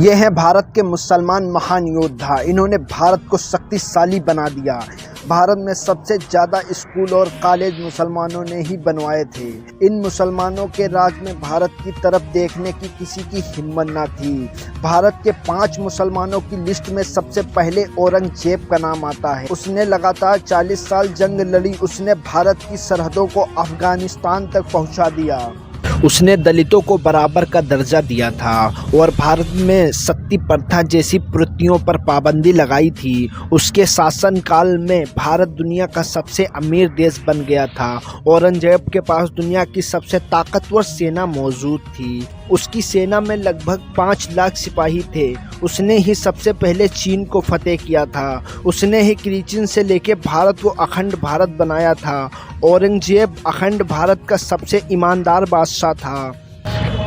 ये हैं भारत के मुसलमान महान योद्धा। इन्होंने भारत को शक्तिशाली बना दिया। भारत में सबसे ज़्यादा स्कूल और कॉलेज मुसलमानों ने ही बनवाए थे। इन मुसलमानों के राज में भारत की तरफ देखने की किसी की हिम्मत न थी। भारत के 5 मुसलमानों की लिस्ट में सबसे पहले औरंगजेब का नाम आता है। उसने लगातार 40 साल जंग लड़ी। उसने भारत की सरहदों को अफगानिस्तान तक पहुंचा दिया। उसने दलितों को बराबर का दर्जा दिया था और भारत में सती प्रथा जैसी प्रवृत्तियों पर पाबंदी लगाई थी। उसके शासनकाल में भारत दुनिया का सबसे अमीर देश बन गया था। औरंगजेब के पास दुनिया की सबसे ताकतवर सेना मौजूद थी। उसकी सेना में लगभग 5 लाख सिपाही थे। उसने ही सबसे पहले चीन को फतेह किया था। उसने ही क्रिचिन से लेकर भारत को अखंड भारत बनाया था। औरंगजेब अखंड भारत का सबसे ईमानदार बादशाह था।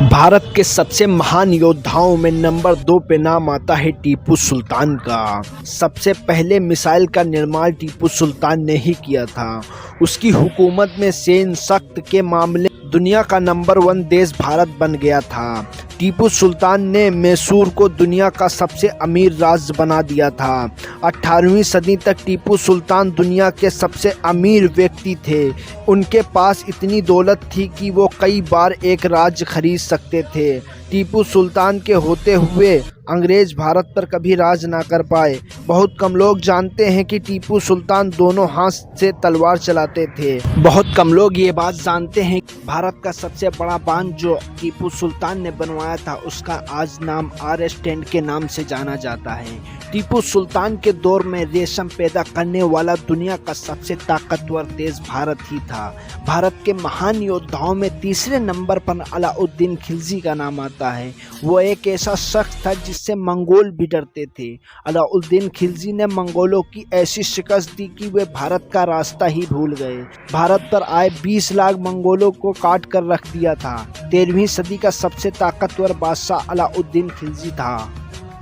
भारत के सबसे महान योद्धाओं में नंबर 2 पे नाम आता है टीपू सुल्तान का। सबसे पहले मिसाइल का निर्माण टीपू सुल्तान ने ही किया था। उसकी हुकूमत में सैन्य शक्ति के मामले दुनिया का नंबर 1 देश भारत बन गया था। टीपू सुल्तान ने मैसूर को दुनिया का सबसे अमीर राज्य बना दिया था। 18वीं सदी तक टीपू सुल्तान दुनिया के सबसे अमीर व्यक्ति थे। उनके पास इतनी दौलत थी कि वो कई बार एक राज्य खरीद सकते थे। टीपू सुल्तान के होते हुए अंग्रेज भारत पर कभी राज ना कर पाए। बहुत कम लोग जानते हैं कि टीपू सुल्तान दोनों हाथ से तलवार चलाते थे। बहुत कम लोग ये बात जानते हैं कि भारत का सबसे बड़ा बांध जो टीपू सुल्तान ने बनवाया था उसका आज नाम RS टेंट के नाम से जाना जाता है। टीपू सुल्तान के दौर में रेशम पैदा करने वाला दुनिया का सबसे ताकतवर देश भारत ही था। भारत के महान योद्धाओं में तीसरे नंबर पर अलाउद्दीन खिलजी का नाम आता है। वो एक ऐसा शख्स था जिससे मंगोल भी डरते थे। अलाउद्दीन खिलजी ने मंगोलों की ऐसी शिकस्त दी कि वे भारत का रास्ता ही भूल गए। भारत पर आए 20 लाख मंगोलों को काट कर रख दिया था। 13वीं सदी का सबसे ताकतवर बादशाह अलाउद्दीन खिलजी था।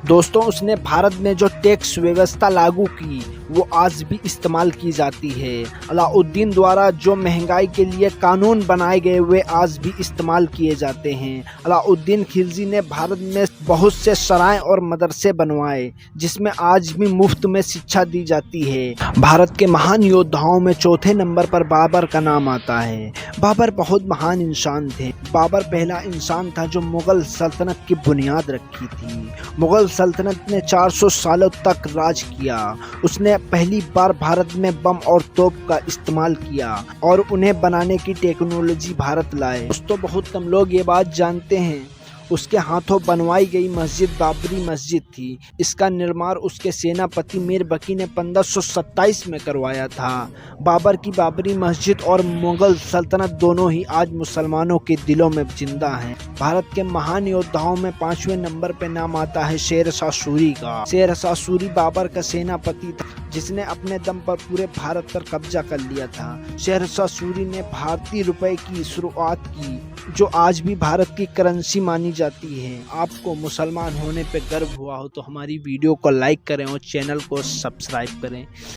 दोस्तों, उसने भारत में जो टैक्स व्यवस्था लागू की वो आज भी इस्तेमाल की जाती है। अलाउद्दीन द्वारा जो महंगाई के लिए कानून बनाए गए वे आज भी इस्तेमाल किए जाते हैं। अलाउद्दीन खिलजी ने भारत में बहुत से सराय और मदरसे बनवाए जिसमें आज भी मुफ्त में शिक्षा दी जाती है। भारत के महान योद्धाओं में चौथे नंबर पर बाबर का नाम आता है। बाबर बहुत महान इंसान थे। बाबर पहला इंसान था जो मुगल सल्तनत की बुनियाद रखी थी। मुगल सल्तनत ने 400 सालों तक राज किया। उसने पहली बार भारत में बम और तोप का इस्तेमाल किया और उन्हें बनाने की टेक्नोलॉजी भारत लाए। दोस्तों, बहुत कम लोग ये बात जानते हैं उसके हाथों बनवाई गई मस्जिद बाबरी मस्जिद थी। इसका निर्माण उसके सेनापति मीर बकी ने 1527 में करवाया था। बाबर की बाबरी मस्जिद और मुगल सल्तनत दोनों ही आज मुसलमानों के दिलों में जिंदा हैं। भारत के महान योद्धाओं में 5वें नंबर पे नाम आता है शेरशाह सूरी का। शेरशाह सूरी बाबर का सेनापति था जिसने अपने दम पर पूरे भारत पर कब्जा कर लिया था। शेरशाह सूरी ने भारतीय रुपए की शुरुआत की जो आज भी भारत की करेंसी मानी जाती है। आपको मुसलमान होने पे गर्व हुआ हो तो हमारी वीडियो को लाइक करें और चैनल को सब्सक्राइब करें।